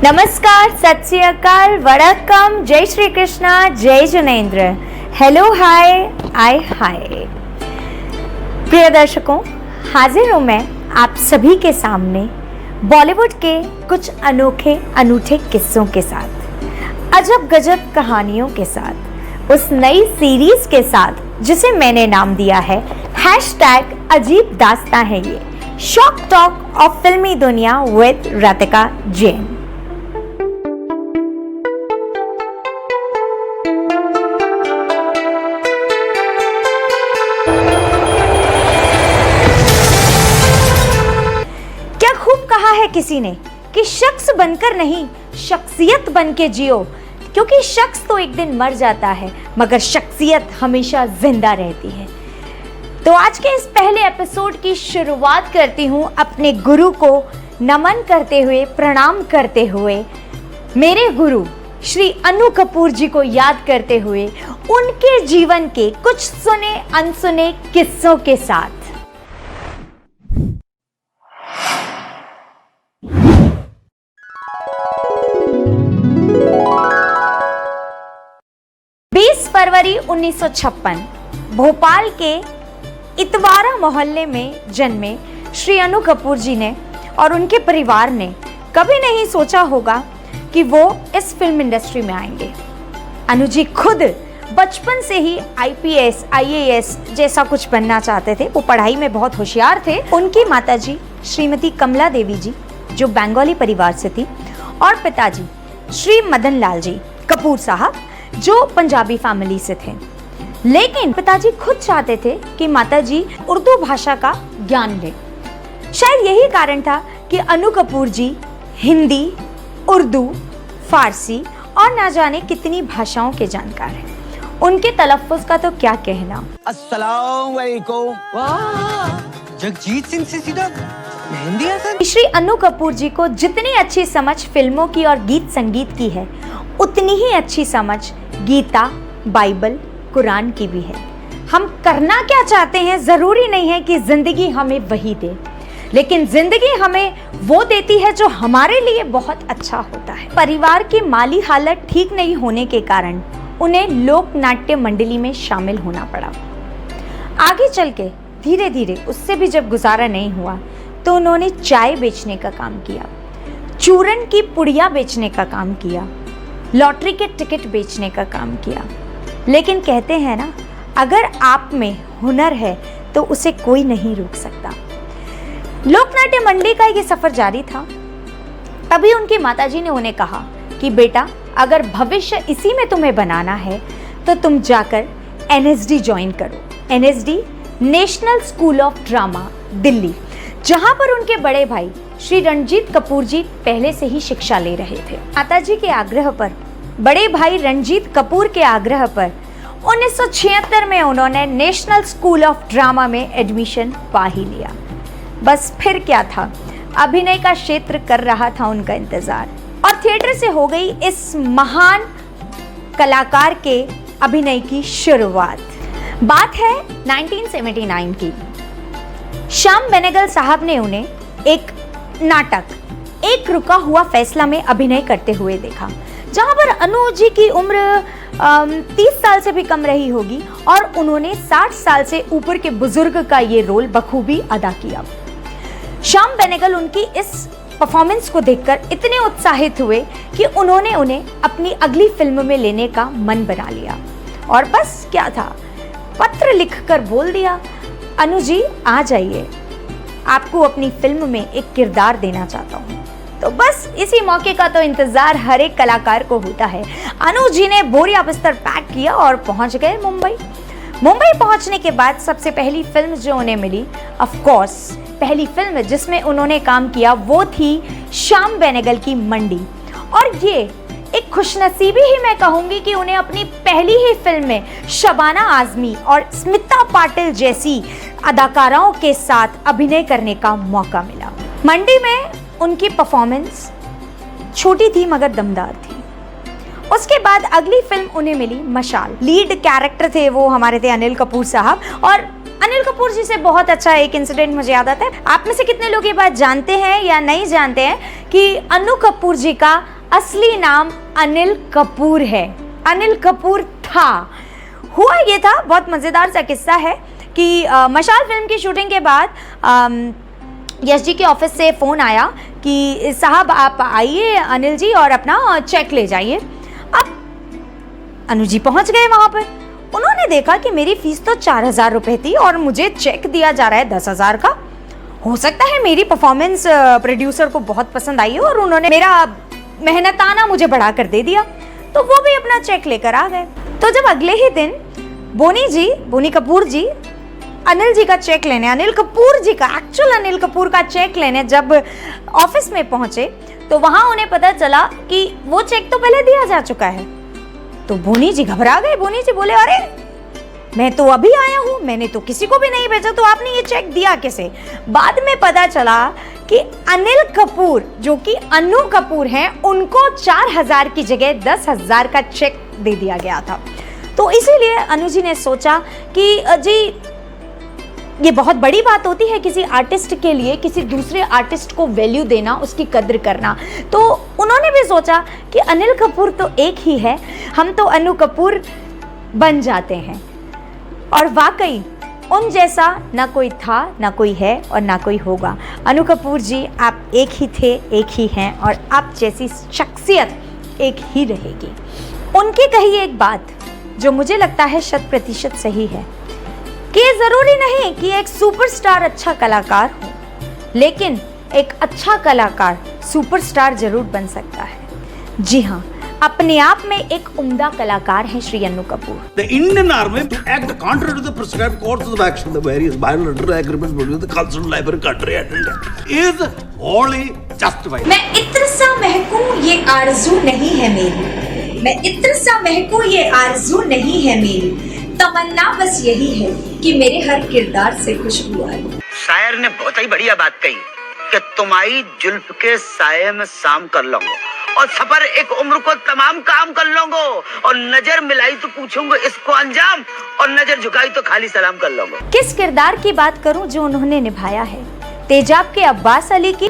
नमस्कार, सत श्री अकाल, वड़क्कम, जय श्री कृष्णा, जय जिनेंद्र, हेलो, हाय, आय हाय। प्रिय दर्शकों, हाजिर हूँ मैं आप सभी के सामने बॉलीवुड के कुछ अनोखे अनूठे किस्सों के साथ, अजब गजब कहानियों के साथ, उस नई सीरीज के साथ जिसे मैंने नाम दिया है #अजीब दास्तां है ये, शॉक टॉक ऑफ फिल्मी दुनिया विद राधिका जैन। है किसी ने कि शख्स बनकर नहीं, शख्सियत बन के जियो, क्योंकि शख्स तो एक दिन मर जाता है मगर शख्सियत हमेशा जिंदा रहती है। तो आज के इस पहले एपिसोड की शुरुआत करती हूं अपने गुरु को नमन करते हुए, प्रणाम करते हुए, मेरे गुरु श्री अनु कपूर जी को याद करते हुए, उनके जीवन के कुछ सुने अनसुने किस्सों के साथ। 20 फरवरी 1956 भोपाल के इतवारा मोहल्ले में जन्मे श्री अनु कपूर जी ने और उनके परिवार ने कभी नहीं सोचा होगा कि वो इस फिल्म इंडस्ट्री में आएंगे। अनु जी खुद बचपन से ही IPS, IAS जैसा कुछ बनना चाहते थे। वो पढ़ाई में बहुत होशियार थे। उनकी माताजी श्रीमती कमला देवी जी जो बंगाली परिवार से थी और पिताजी श्री मदन लाल जी कपूर साहब जो पंजाबी फैमिली से थे। लेकिन पिताजी खुद चाहते थे कि माताजी उर्दू भाषा का ज्ञान लें। शायद यही कारण था कि अनु कपूर जी हिंदी, उर्दू, फारसी और ना जाने कितनी भाषाओं के जानकार हैं। उनके तलफ़्फ़ुज़ का तो क्या कहना। अस्सलाम वालेकुम। वाह, जगजीत सिंह से सीधा मेहंदी हसन। श्री अनु कपूर जी को जितनी अच्छी समझ फिल्मों की और गीत संगीत की है, उतनी ही अच्छी समझ गीता, बाइबल, कुरान की भी है। हम करना क्या चाहते हैं जरूरी नहीं है कि जिंदगी हमें वही दे, लेकिन जिंदगी हमें वो देती है जो हमारे लिए बहुत अच्छा होता है। परिवार की माली हालत ठीक नहीं होने के कारण उन्हें लोक नाट्य मंडली में शामिल होना पड़ा। आगे चल के धीरे धीरे उससे भी जब गुजारा नहीं हुआ तो उन्होंने चाय बेचने का काम किया, चूरन की पुड़िया बेचने का काम किया, लॉटरी के टिकट बेचने का काम किया। लेकिन कहते हैं ना, अगर आप में हुनर है तो उसे कोई नहीं रोक सकता। लोकनाट्य मंडली का ये सफर जारी था। तभी उनकी माताजी ने उन्हें कहा कि बेटा, अगर भविष्य इसी में तुम्हें बनाना है तो तुम जाकर NSD ज्वाइन करो। NSD national school of drama Delhi, जहां पर उनके बड़े भाई श्री रणजीत कपूर जी पहले से ही शिक्षा ले रहे थे। माताजी के आग्रह पर, बड़े भाई रणजीत कपूर के आग्रह पर 1976 में उन्होंने नेशनल स्कूल ऑफ ड्रामा में एडमिशन पा ही लिया। बस फिर क्या था, अभिनय का क्षेत्र कर रहा था उनका इंतजार और थिएटर से हो गई इस महान कलाकार के अभिनय की शुरुआत। बात है 1979 की। श्याम बेनेगल साहब ने उन्हें एक नाटक एक रुका हुआ फैसला में अभिनय करते हुए देखा, जहां पर अनु जी की उम्र 30 साल से भी कम रही होगी और उन्होंने 60 साल से ऊपर के बुजुर्ग का ये रोल बखूबी अदा किया। श्याम बेनेगल उनकी इस परफॉर्मेंस को देखकर इतने उत्साहित हुए कि उन्होंने उन्हें अपनी अगली फिल्म में लेने का मन बना लिया। और बस क्या था, पत्र लिखकर बोल दिया, अनु जी आ जाइए, आपको अपनी फिल्म में एक किरदार देना चाहता हूँ। तो बस इसी मौके का तो इंतजार हर एक कलाकार को होता है। अनु जी ने बोरिया बिस्तर पैक किया और पहुंच गए मुंबई। मुंबई पहुंचने के बाद सबसे पहली फिल्म जो उन्हें मिली, ऑफ कोर्स पहली फिल्म जिसमें उन्होंने काम किया वो थी श्याम बेनेगल की मंडी। और ये एक खुशनसीबी ही मैं कहूंगी कि उन्हें अपनी पहली ही फिल्म में शबाना आजमी और स्मिता पाटिल जैसी अदाकाराओं के साथ अभिनय करने का मौका मिला। मंडी में उनकी परफॉर्मेंस छोटी थी मगर दमदार थी। उसके बाद अगली फिल्म उन्हें मिली मशाल। लीड कैरेक्टर थे वो हमारे थे अनिल कपूर साहब और अनिल कपूर जी से बहुत अच्छा एक इंसिडेंट मुझे याद आता है। आप में से कितने लोग ये बात जानते हैं या नहीं जानते हैं कि अनु कपूर जी का असली नाम अनिल कपूर है, अनिल कपूर था। हुआ ये था, बहुत मज़ेदार सा किस्सा है कि मशाल फिल्म की शूटिंग के बाद यश जी के ऑफिस से फ़ोन आया कि साहब आप आइए अनिल जी और अपना चेक ले जाइए। अब अनु जी पहुंच गए वहाँ पर। उन्होंने देखा कि मेरी फीस तो 4,000 रुपये थी और मुझे चेक दिया जा रहा है 10,000 का। हो सकता है मेरी परफॉर्मेंस प्रोड्यूसर को बहुत पसंद आई हो और उन्होंने मेरा मेहनताना मुझे बढ़ा कर दे दिया, तो वो भी अपना चेक लेकर आ गए। तो जब अगले ही दिन बोनी कपूर जी अनिल जी का चेक लेने, अनिल कपूर जी का, एक्चुअल अनिल कपूर का चेक लेने जब ऑफिस में पहुंचे तो वहां उन्हें पता चला कि वो चेक तो पहले दिया जा चुका है। तो बोनी जी घबरा गए। बोनी जी बोले, अरे मैं तो अभी आया हूं, मैंने तो किसी को भी नहीं भेजा, तो आपने ये चेक दिया कैसे? बाद में पता चला कि अनिल कपूर जो कि अनु कपूर हैं, उनको 4,000 की जगह 10,000 का चेक दे दिया गया था। तो इसीलिए अनु जी ने सोचा कि जी ये बहुत बड़ी बात होती है किसी आर्टिस्ट के लिए, किसी दूसरे आर्टिस्ट को वैल्यू देना, उसकी कद्र करना। तो उन्होंने भी सोचा कि अनिल कपूर तो एक ही है, हम तो अनु कपूर बन जाते हैं। और वाकई उन जैसा ना कोई था, ना कोई है और ना कोई होगा। अनु कपूर जी आप एक ही थे, एक ही हैं और आप जैसी शख्सियत एक ही रहेगी। उनकी कही एक बात जो मुझे लगता है 100% सही है कि ज़रूरी नहीं कि एक सुपरस्टार अच्छा कलाकार हो, लेकिन एक अच्छा कलाकार सुपरस्टार जरूर बन सकता है। जी हाँ, अपने आप में एक उम्दा कलाकार हैं श्री अनु Kapoor. The Indian Army to act contrary to the prescribed courses of action, the various bilateral agreements between the constitutional library country and India is wholly justified. मैं इत्र सा महकूं ये आरज़ू नहीं है मेरी, मैं इत्र सा महकूं ये आरज़ू नहीं है मेरी, तमन्ना बस यही है कि मेरे हर किरदार से खुशबू आए। शायर ने बहुत ही बढ़िया बात कही कि तुम्हारी जुल्फ के साये में शाम कर लूंगा और सफर एक उम्र को तमाम काम कर लूंगा और नजर मिलाई तो पूछूंगा इसको अंजाम और नजर झुकाई तो खाली सलाम कर लूंगा। किस किरदार की बात करूं जो उन्होंने निभाया है? तेजाब के अब्बास अली की,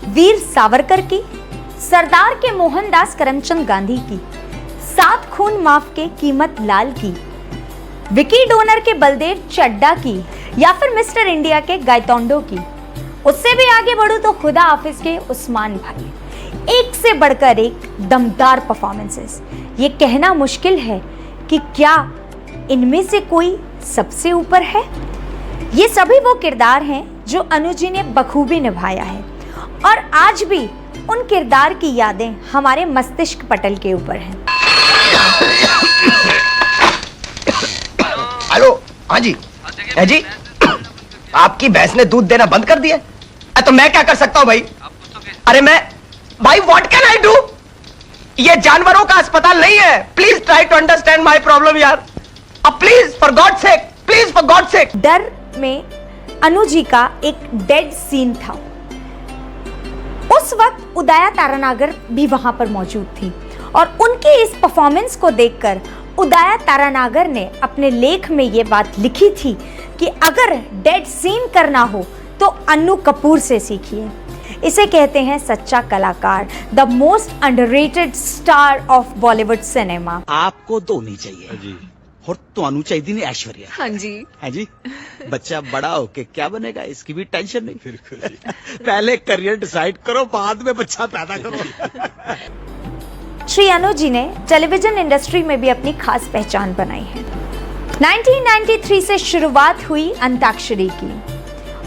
वीर सावरकर की, सरदार के मोहनदास करमचंद गांधी की, 7 खून माफ के कीमत लाल की, विकी डोनर के बलदेव चड्डा की, या फिर मिस्टर इंडिया के गायतोंडो की। उससे भी आगे बढ़ूं तो खुदा हाफिज के उस्मान भाई। एक से बढ़कर एक दमदार परफॉर्मेंसेस। ये कहना मुश्किल है कि क्या इनमें से कोई सबसे ऊपर है। ये सभी वो किरदार हैं जो अनु जी ने बखूबी निभाया है और आज भी उन किरदार की यादें हमारे मस्तिष्क पटल के ऊपर हैं। हेलो, हाँ जी, है जी, आपकी भैंस ने दूध देना बंद कर दिया? तो मैं क्या कर सकता हूँ भाई? अरे मैं भाई व्हाट कैन आई डू? ये जानवरों का अस्पताल नहीं है। Please try to understand my problem यार। अब please for God sake, please for God sake. डर में अनु जी का एक डेड सीन था। उस वक्त उदया तारानागर भी वहां पर मौजूद थी और उनके इस परफॉर्मेंस को देखकर उदया तारानागर ने अपने लेख में ये बात लिखी थी कि अगर डेड सीन करना हो तो अनु कपूर से सीखिए। इसे कहते हैं सच्चा कलाकार, the most underrated star of Bollywood cinema. आपको दो नहीं चाहिए जी, और तो अनु चाहिए नहीं ऐश्वर्या। हाँ जी, है जी। बच्चा बड़ा होके क्या बनेगा इसकी भी टेंशन नहीं। बिल्कुल पहले करियर डिसाइड करो, बाद में बच्चा पैदा करो। श्री अनु जी ने टेलीविजन इंडस्ट्री में भी अपनी खास पहचान बनाई है। 1993 से शुरुआत हुई अंताक्षरी की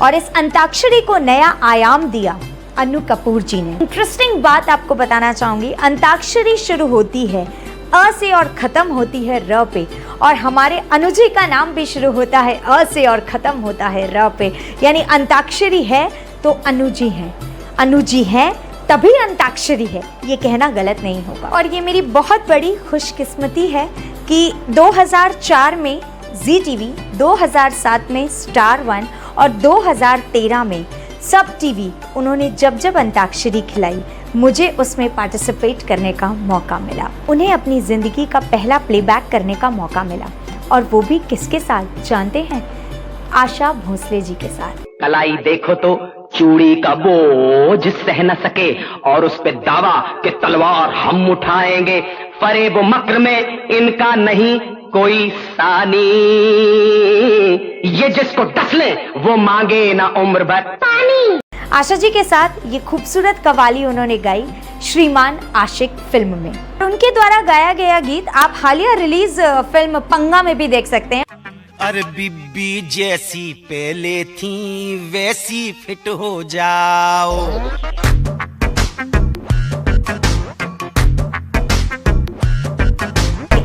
और इस अंताक्षरी को नया आयाम दिया अनु कपूर जी ने। इंटरेस्टिंग बात आपको बताना चाहूंगी, अंताक्षरी शुरू होती है अ से और खत्म होती है र पे, और हमारे अनु जी का नाम भी शुरू होता है अ से और खत्म होता है र पे। यानी अंताक्षरी है तो अनु जी हैं, अनु जी हैं तभी अंताक्षरी है, ये कहना गलत नहीं होगा। और ये मेरी बहुत बड़ी खुशकिस्मती है कि 2004 में जी टीवी, 2007 में स्टार 1 और 2013 में सब टीवी, उन्होंने जब जब अंताक्षरी खिलाई मुझे उसमें पार्टिसिपेट करने का मौका मिला। उन्हें अपनी ज़िंदगी का पहला प्लेबैक करने का मौका मिला और वो भी किसके साथ जानते हैं? आशा भोसले जी के साथ। कलाई देखो तो चूड़ी का बोझ सह न सके और उस पे दावा कि तलवार हम उठाएंगे। फरेब मक्र में इनका नहीं कोई सानी, ये जिसको डस ले वो मांगे ना उम्र भर पानी। आशा जी के साथ ये खूबसूरत कव्वाली उन्होंने गाई श्रीमान आशिक फिल्म में। उनके द्वारा गाया गया गीत आप हालिया रिलीज फिल्म पंगा में भी देख सकते हैं। अरे बीबी जैसी पहले थी वैसी फिट हो जाओ।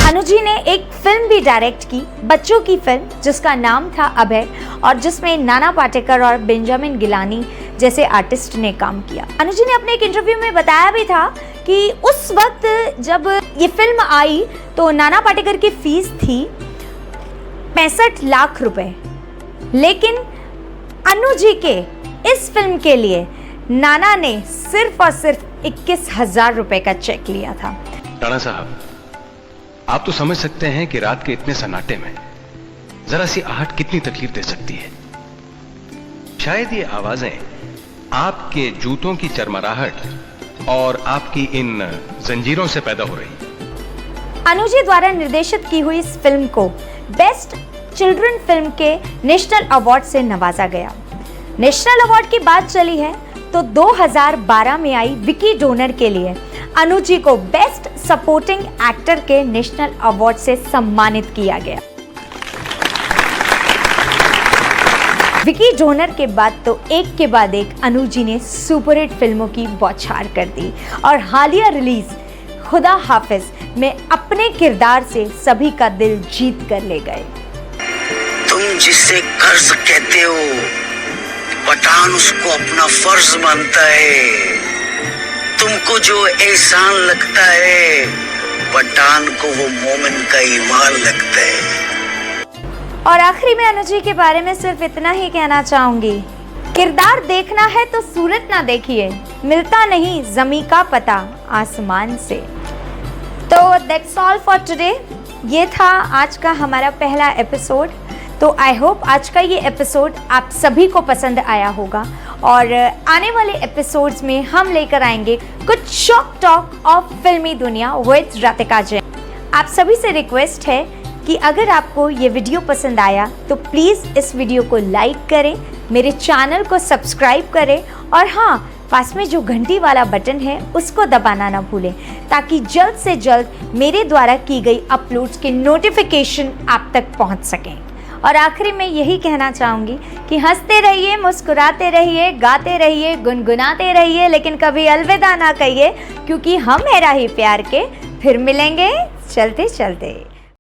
अनु जी ने एक फिल्म भी डायरेक्ट की, बच्चों की फिल्म, जिसका नाम था अभय, और जिसमें नाना पाटेकर और बेंजामिन गिलानी जैसे आर्टिस्ट ने काम किया। अनु जी ने अपने एक इंटरव्यू में बताया भी था कि उस वक्त जब ये फिल्म आई तो नाना पाटेकर की फीस थी 65 लाख रुपए, लेकिन अनु जी के इस फिल्म के लिए नाना ने सिर्फ और सिर्फ 21,000 रुपए का चेक लिया था। राणा साहब, आप तो समझ सकते हैं कि रात के इतने सन्नाटे में जरा सी आहट कितनी तकलीफ दे सकती है। शायद ये आवाजें आपके जूतों की चरमराहट और आपकी इन जंजीरों से पैदा हो रही। अनु जी द्वारा निर्देशित की हुई इस फिल्म को बेस्ट चिल्ड्रन फिल्म के नेशनल अवार्ड से नवाजा गया। नेशनल अवार्ड की बात चली है तो 2012 में आई विकी डोनर के लिए अनु जी को बेस्ट सपोर्टिंग एक्टर के नेशनल अवार्ड से सम्मानित किया गया। विकी डोनर के बाद तो एक के बाद एक अनु जी ने सुपरहिट फिल्मों की बौछार कर दी और हालिया रिलीज खुदा हाफिज में अपने किरदार से सभी का दिल जीत कर ले गए। तुम जिसे कर्ज कहते हो, पठान उसको अपना फर्ज मानता है। तुमको जो एहसान लगता है, पठान को वो मोमिन का ईमान लगता है। और आखिरी में अनु जी के बारे में सिर्फ इतना ही कहना चाहूंगी, किरदार देखना है तो सूरत ना देखिए, मिलता नहीं ज़मीं का पता आसमान से। तो दैट्स ऑल फॉर टुडे। ये था आज का हमारा पहला एपिसोड। तो आई होप आज का ये एपिसोड आप सभी को पसंद आया होगा और आने वाले एपिसोड्स में हम लेकर आएंगे कुछ शॉक टॉक ऑफ फिल्मी दुनिया विद राधिका जैन। आप सभी से रिक्वेस्ट है कि अगर आपको ये वीडियो पसंद आया तो प्लीज़ इस वीडियो को लाइक करें, मेरे चैनल को सब्सक्राइब करें और हाँ, पास में जो घंटी वाला बटन है उसको दबाना ना भूलें ताकि जल्द से जल्द मेरे द्वारा की गई अपलोड्स के नोटिफिकेशन आप तक पहुंच सकें। और आखिरी में यही कहना चाहूँगी कि हंसते रहिए, मुस्कुराते रहिए, गाते रहिए, गुनगुनाते रहिए, लेकिन कभी अलविदा ना कहिए, क्योंकि हम है राही प्यार के। फिर मिलेंगे चलते चलते।